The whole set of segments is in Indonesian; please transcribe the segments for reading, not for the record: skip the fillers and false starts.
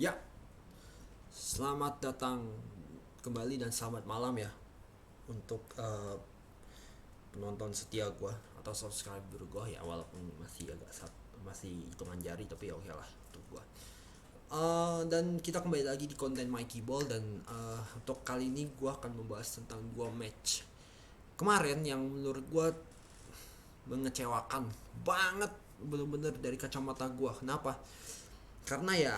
Ya, selamat datang kembali dan selamat malam ya untuk penonton setia gue atau subscriber gue ya, walaupun masih hitungan jari, tapi ya oke lah untuk gue. Dan kita kembali lagi di konten Mikey Ball, dan untuk kali ini gue akan membahas tentang dua match kemarin yang menurut gue mengecewakan banget, bener-bener dari kacamata gue. Kenapa? Karena ya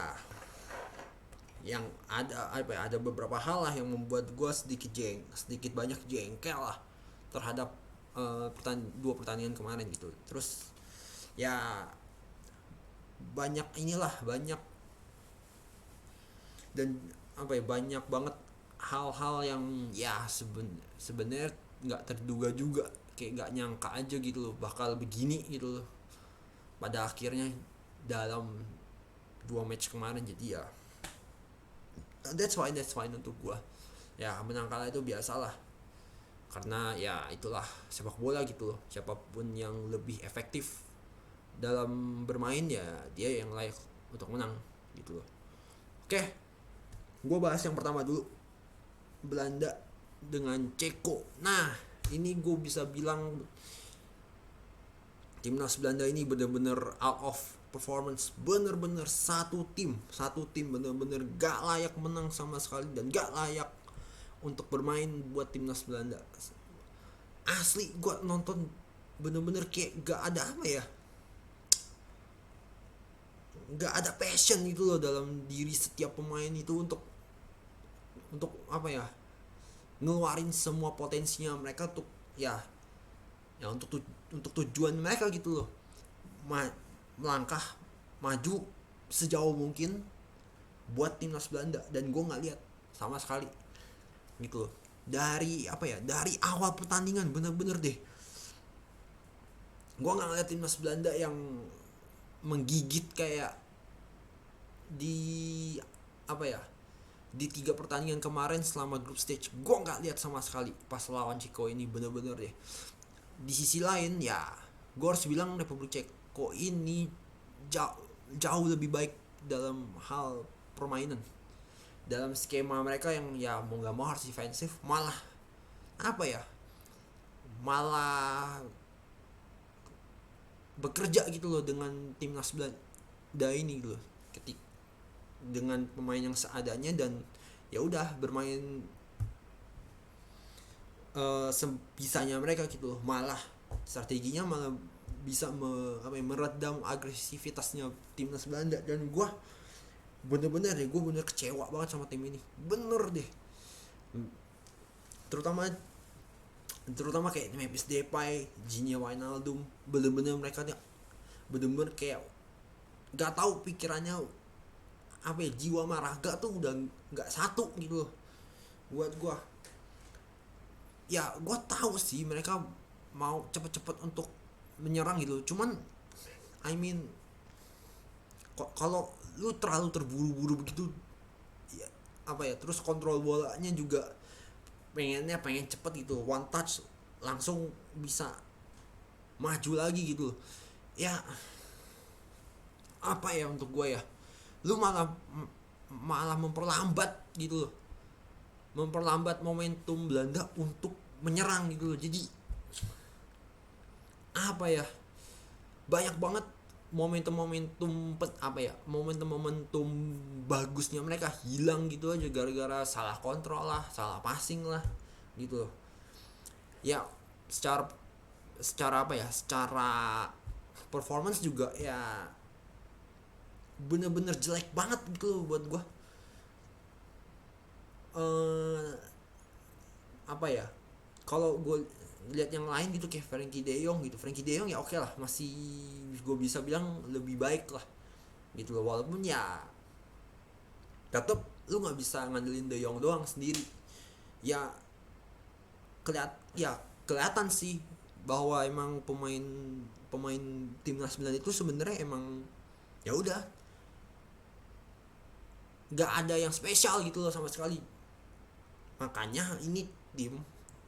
yang ada beberapa hal lah yang membuat gue sedikit banyak jengkel lah terhadap dua pertandingan kemarin gitu. Terus ya banyak dan banyak banget hal-hal yang ya sebenarnya nggak terduga juga, kayak nggak nyangka aja gitu loh bakal begini gitu loh pada akhirnya dalam dua match kemarin. Jadi ya that's fine untuk gua. Ya menang kalah itu biasalah, karena ya itulah sepak bola gitu loh. Siapapun yang lebih efektif dalam bermain ya dia yang layak untuk menang gitu loh. Oke, gua bahas yang pertama dulu, Belanda dengan Ceko. Nah, ini gue bisa bilang timnas Belanda ini bener-bener out of performance, bener-bener satu tim bener-bener gak layak menang sama sekali dan gak layak untuk bermain buat timnas Belanda. Asli gue nonton bener-bener kayak gak ada apa ya, gak ada passion gitu loh dalam diri setiap pemain itu untuk apa ya, ngeluarin semua potensinya mereka untuk ya ya untuk tujuan mereka gitu loh. Melangkah maju sejauh mungkin buat timnas Belanda, dan gue nggak lihat sama sekali gitu loh dari dari awal pertandingan. Bener-bener deh, gue nggak ngeliat timnas Belanda yang menggigit kayak di apa ya di tiga pertandingan kemarin selama group stage. Gue nggak lihat sama sekali pas lawan Ceko ini, bener-bener deh. Di sisi lain ya, gue harus bilang Republik Ceko ini jauh jauh lebih baik dalam hal permainan, dalam skema mereka yang ya mau nggak mau harus defensif. Malah apa ya, malah bekerja gitu loh dengan timnas Belanda ini gitu loh, ketik dengan pemain yang seadanya, dan ya udah bermain sebisanya mereka gitu loh. Malah strateginya malah bisa meredam agresivitasnya timnas Belanda, dan bener-bener deh, gue bener kecewa banget sama tim ini, bener deh. Terutama terutama kayak Memphis Depay, Gini Wijnaldum, bener-bener mereka nih bener-bener kayak gak tahu pikirannya apa ya, jiwa maraga tuh udah nggak satu gitu loh buat gue. Ya gue tahu sih mereka mau cepet-cepet untuk menyerang gitu, cuman I mean kalau lu terlalu terburu-buru begitu ya, terus kontrol bolanya juga pengen cepet gitu, one touch langsung bisa maju lagi gitu. Ya apa ya, untuk gue ya, lu malah malah memperlambat gitu loh, memperlambat momentum Belanda untuk menyerang gitu loh. Jadi apa ya, banyak banget momentum bagusnya mereka hilang gitu aja gara-gara salah kontrol lah, salah passing lah gitu. Ya secara secara apa ya secara performance juga ya bener-bener jelek banget gitu loh buat gue. eh Apa ya, kalau gue lihat yang lain gitu kayak Frankie De Jong ya oke lah, masih gue bisa bilang lebih baik lah gitu loh, walaupun ya tetap lu nggak bisa ngandelin De Jong doang sendiri. Ya kelihatan sih bahwa emang pemain pemain timnas Milan itu sebenarnya emang ya udah nggak ada yang spesial gitu loh sama sekali. Makanya ini tim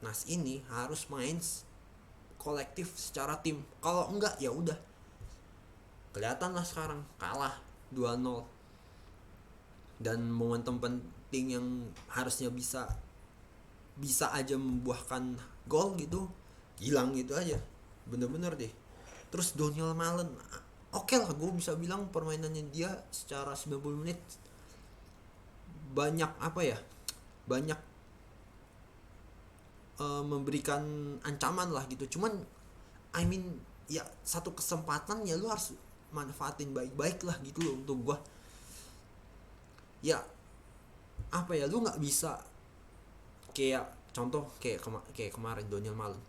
Nas ini harus main kolektif secara tim. Kalau enggak ya udah, kelihatan lah sekarang kalah 2-0. dan momentum penting yang harusnya bisa bisa aja membuahkan gol gitu hilang gitu aja, bener-bener deh. Terus Daniel Malen, oke lah gue bisa bilang permainannya dia secara 90 menit banyak apa ya, banyak memberikan ancaman lah gitu. Cuman I mean ya satu kesempatan ya lu harus manfaatin baik-baik lah gitu loh untuk gua. Ya apa ya, lu nggak bisa kayak contoh kayak kemarin Daniel Malen.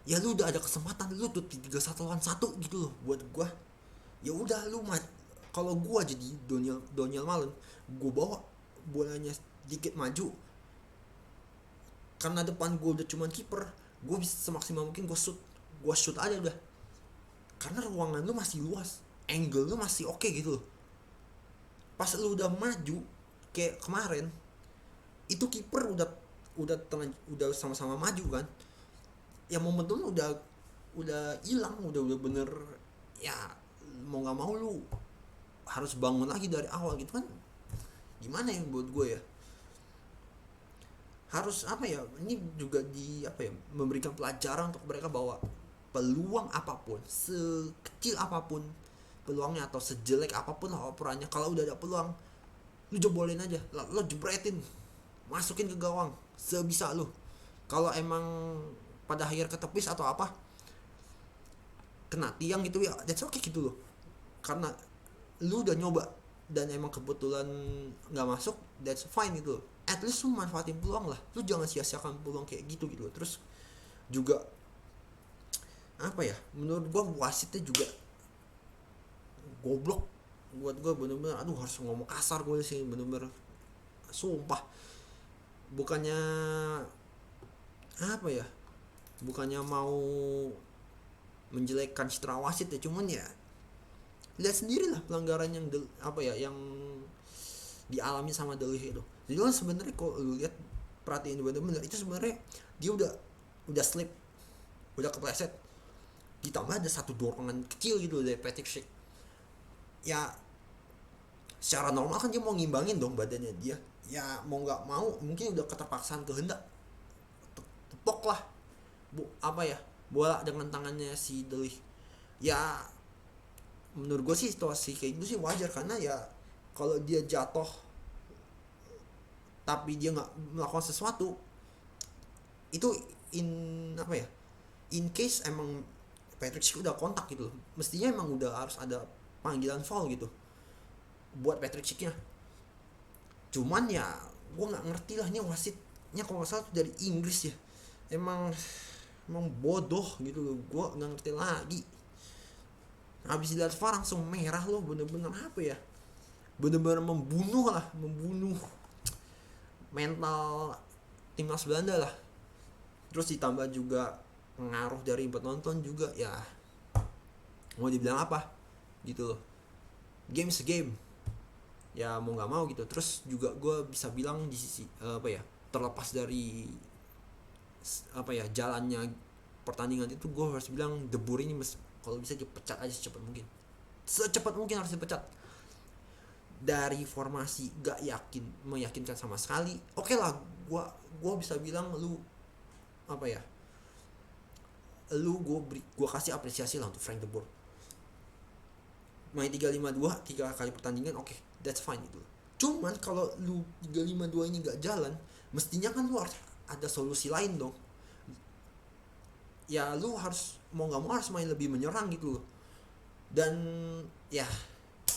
Ya lu udah ada kesempatan, lu tuh 3-1 lawan 1 gitu loh buat gua. Ya udah lu kalau gua jadi Daniel Malen, gua bawa bolanya sedikit maju karena depan gua udah cuman kiper, gua bisa semaksimal mungkin gua shoot aja udah, karena ruangan lu masih luas, angle lu masih oke gitu loh. Pas lu udah maju kayak kemarin, itu kiper udah sama-sama maju kan, ya momentum lu udah hilang, udah bener. Ya mau nggak mau lu harus bangun lagi dari awal gitu kan. Gimana yang buat gue ya, harus apa ya, ini juga di apa ya, memberikan pelajaran untuk mereka bahwa peluang apapun, sekecil apapun peluangnya atau sejelek apapun lah operannya, kalau udah ada peluang lu jebolin aja, lo jebretin, masukin ke gawang sebisa lu. Kalau emang pada akhir ketepis atau apa, kena tiang gitu ya that's okay gitu loh, karena lu udah nyoba dan emang kebetulan nggak masuk, that's fine gitu loh. At least lu manfaatin peluang lah, lu jangan sia-siakan peluang kayak gitu gitu loh. Terus juga apa ya, menurut gua wasitnya juga goblok buat gua, bener-bener aduh harus ngomong kasar gue sih, bener-bener sumpah. Bukannya apa ya, bukannya mau menjelekkan citra wasit ya, cuman ya lihat sendiri lah pelanggaran yang apa ya yang dialami sama Delhi itu. Jadi kan sebenarnya kalau lu lihat, perhatiin bener-bener itu sebenarnya dia udah slip, udah kepleset, ditambah ada satu dorongan kecil gitu dari Patrick Schick. Ya secara normal kan dia mau ngimbangin dong badannya dia, ya mau nggak mau mungkin udah keterpaksaan kehendak tepok lah apa ya, bola dengan tangannya si Delhi. Ya menurut gue sih situasi kayak gitu sih wajar, karena ya kalau dia jatuh tapi dia nggak melakukan sesuatu itu, in apa ya, in case emang Patrick Schick udah kontak gitu loh, mestinya emang udah harus ada panggilan foul gitu buat Patrick Schicknya. Cuman ya gue nggak ngerti lah, ini wasitnya kalau nggak salah tuh dari Inggris ya, emang bodoh gitu loh, gue nggak ngerti lagi. Habis dilihat VAR langsung merah loh, bener-bener apa ya, bener-bener membunuh mental timnas Belanda lah. Terus ditambah juga pengaruh dari penonton juga, ya mau dibilang apa gitu loh, game is game, ya mau nggak mau gitu. Terus juga gue bisa bilang di sisi apa ya, terlepas dari apa ya jalannya pertandingan itu, gue harus bilang De Boer ini kalau bisa dipecat aja secepat mungkin harus dipecat. Dari formasi gak meyakinkan sama sekali. Oke lah, gue bisa bilang lu apa ya, gue kasih apresiasi lah untuk Frank De Boer, main 3-5-2 3 kali pertandingan, oke, that's fine gitu. Cuman kalau lu 3-5-2 ini gak jalan, mestinya kan lu harus ada solusi lain dong. Ya lu harus mau gak mau harus main lebih menyerang gitu loh. Dan ya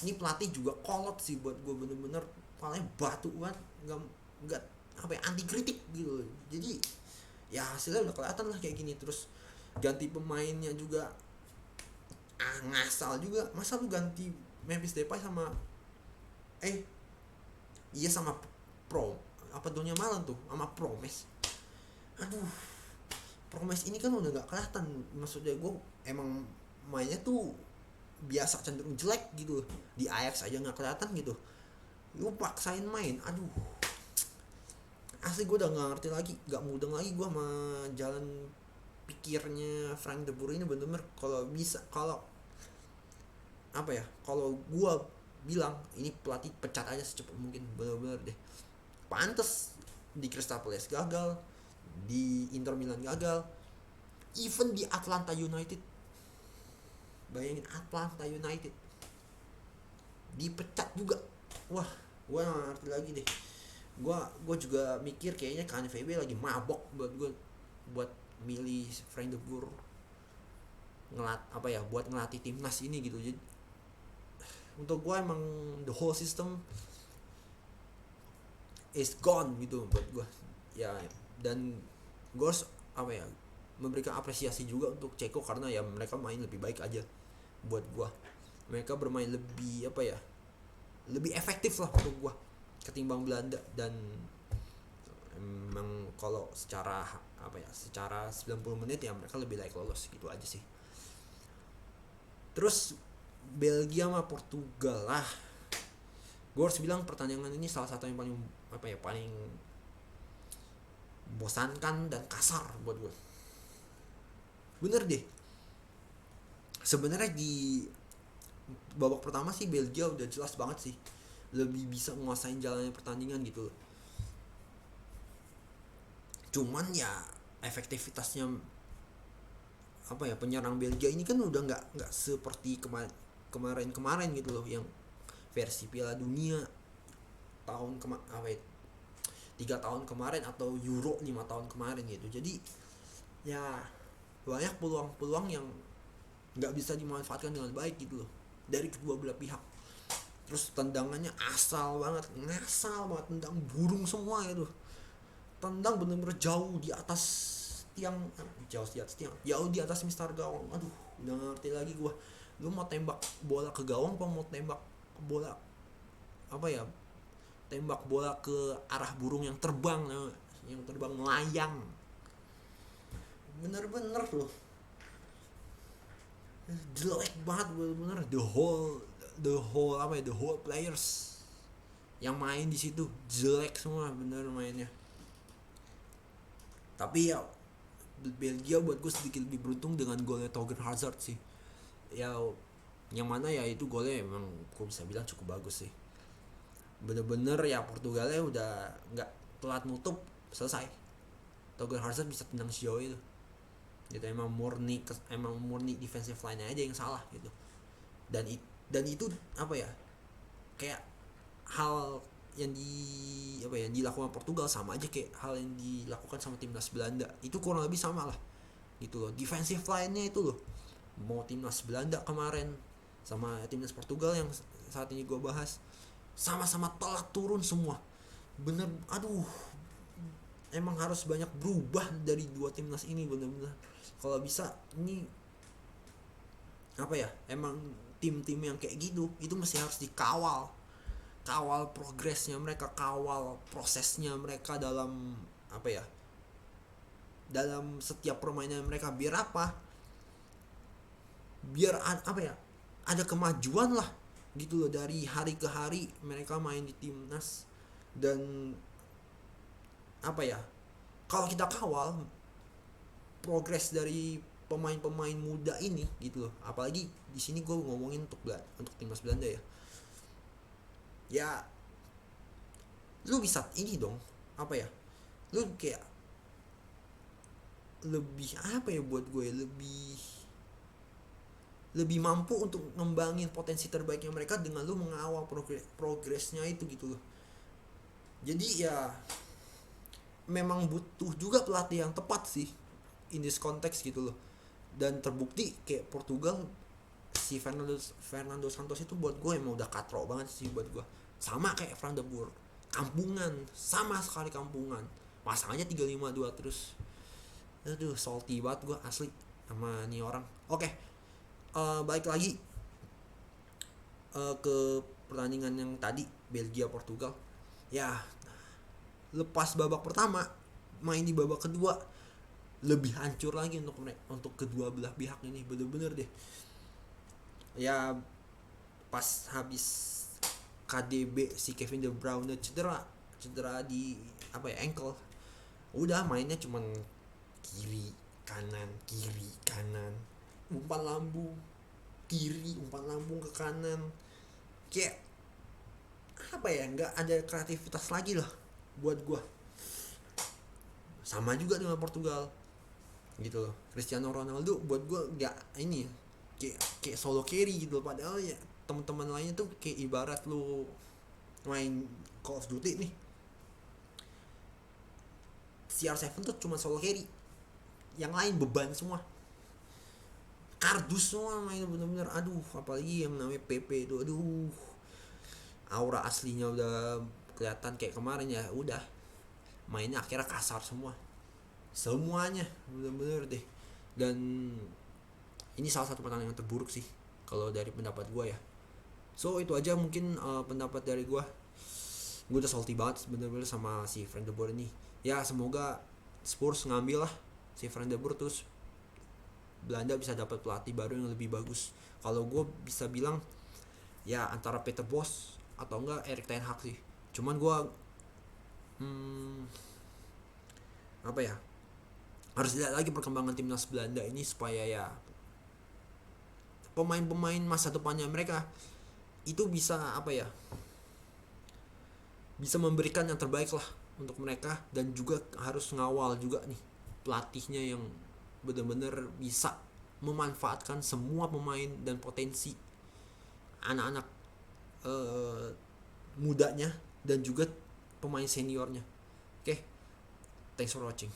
ini pelatih juga kolot sih buat gue, bener-bener palanya batu kan, nggak apa ya, anti kritik gitu. Jadi ya hasilnya udah kelihatan lah kayak gini. Terus ganti pemainnya juga ngasal juga, masa lu ganti Memphis Depay sama sama Doniel Malen tuh sama Promes. Aduh, Promes ini kan udah nggak kelihatan, maksudnya gue emang mainnya tuh biasa cenderung jelek gitu, di Ajax aja nggak kelihatan gitu, lu paksain main. Aduh, asli gue udah nggak ngerti lagi, nggak mudeng lagi gue sama jalan pikirnya Frank De Boer ini, bener-bener kalau bisa, kalau apa ya, kalau gue bilang ini pelatih pecat aja secepat mungkin, bener-bener deh. Pantes di Crystal Palace gagal, di Inter Milan gagal, even di Atlanta United. Bayangin Atlanta United dipecat juga. Wah, gue gak ngerti lagi deh. Gue juga mikir kayaknya KNVB lagi mabok buat milih Frank de Boer buat ngelatih timnas ini gitu. Jadi untuk gue emang the whole system is gone gitu buat gue ya. Dan gue harus memberikan apresiasi juga untuk Ceko karena ya mereka main lebih baik aja buat gue. Mereka bermain lebih lebih efektif lah untuk gue ketimbang Belanda. Dan emang kalau secara secara 90 menit ya mereka lebih layak lolos gitu aja sih. Terus Belgia sama Portugal lah, gue harus bilang pertandingan ini salah satu yang paling paling bosankan dan kasar buat gue. Bener deh, sebenarnya di babak pertama sih Belgia udah jelas banget sih lebih bisa menguasain jalannya pertandingan gitu. Cuman ya efektivitasnya penyerang Belgia ini kan udah nggak seperti kemarin gitu loh, yang versi Piala Dunia tahun 3 tahun kemarin atau Euro 5 tahun kemarin gitu. Jadi ya banyak peluang-peluang yang nggak bisa dimanfaatkan dengan baik gitu loh dari kedua belah pihak. Terus tendangannya ngasal banget, tendang burung semua gitu. Tendang bener-bener jauh di atas tiang, jauh di atas mistar gawang. Aduh, udah ngerti lagi gua. Lu mau tembak bola ke gawang apa mau tembak bola tembak bola ke arah burung yang terbang melayang. Bener-bener loh jelek banget, bener-bener the whole players yang main di situ jelek semua bener mainnya. Tapi ya Belgia buat gue sedikit lebih beruntung dengan golnya Torgan Hazard sih. Ya yang mana ya itu golnya emang gue bisa bilang cukup bagus sih. Bener-bener ya Portugalnya udah nggak telat nutup, selesai. Torgan Hazard bisa tendang sejauh itu. Gitu emang murni defensive line aja yang salah gitu. Dan itu kayak hal yang dilakukan Portugal sama aja kayak hal yang dilakukan sama timnas Belanda. Itu kurang lebih sama lah gitu loh. Defensive line-nya itu loh, mau timnas Belanda kemarin sama timnas Portugal yang saat ini gue bahas, sama-sama telat turun semua. Bener, aduh, emang harus banyak berubah dari dua timnas ini bener-bener. Kalau bisa ini emang tim-tim yang kayak gitu itu mesti harus dikawal progresnya mereka, kawal prosesnya mereka dalam dalam setiap permainan mereka, biar ada kemajuan lah gitu loh dari hari ke hari mereka main di timnas. Dan kalau kita kawal progres dari pemain-pemain muda ini gitu loh, apalagi di sini gue ngomongin untuk timnas Belanda ya lu bisa ini dong lu kayak lebih buat gue lebih mampu untuk ngembangin potensi terbaiknya mereka dengan lu mengawal progresnya itu gitu loh. Jadi ya memang butuh juga pelatih yang tepat sih in this context gitu loh. Dan terbukti kayak Portugal, si Fernando Santos itu buat gue emang udah katro banget sih buat gue. Sama kayak Frank de Boer, kampungan, sama sekali kampungan. Pasang aja 3-5-2 terus. Aduh, salty banget gue asli sama nih orang. Oke, balik lagi ke pertandingan yang tadi Belgia Portugal. Ya, lepas babak pertama, main di babak kedua lebih hancur lagi untuk kedua belah pihak ini, bener-bener deh. Ya pas habis KDB si Kevin De Bruyne cedera di ankle, udah mainnya cuman kiri kanan, umpan lambung kiri, umpan lambung ke kanan, kayak apa ya, nggak ada kreativitas lagi lah buat gua. Sama juga dengan Portugal gitu loh. Cristiano Ronaldo buat gua nggak ini ya, kayak solo carry gitu loh. Padahal ya teman-teman lainnya tuh kayak ibarat lu main Call of Duty nih, CR7 tuh cuma solo carry, yang lain beban semua, kardus semua main bener-bener. Aduh, apalagi yang namanya PP itu, aduh, aura aslinya udah kelihatan. Kayak kemarin ya udah mainnya akhirnya kasar semua, semuanya bener-bener deh. Dan ini salah satu pertandingan terburuk sih kalau dari pendapat gue ya. So itu aja mungkin pendapat dari gue. Gue udah salty banget bener-bener sama si Frank de Boer ini. Ya semoga Spurs ngambil lah si Frank de Boer, terus Belanda bisa dapat pelatih baru yang lebih bagus. Kalau gue bisa bilang ya antara Peter Bos atau enggak Erik ten Hag sih. Cuman gue apa ya, harus lihat lagi perkembangan timnas Belanda ini supaya ya pemain-pemain masa depannya mereka itu bisa apa ya, bisa memberikan yang terbaik lah untuk mereka. Dan juga harus ngawal juga nih pelatihnya yang benar-benar bisa memanfaatkan semua pemain dan potensi anak-anak mudanya dan juga pemain seniornya. Oke, thanks for watching.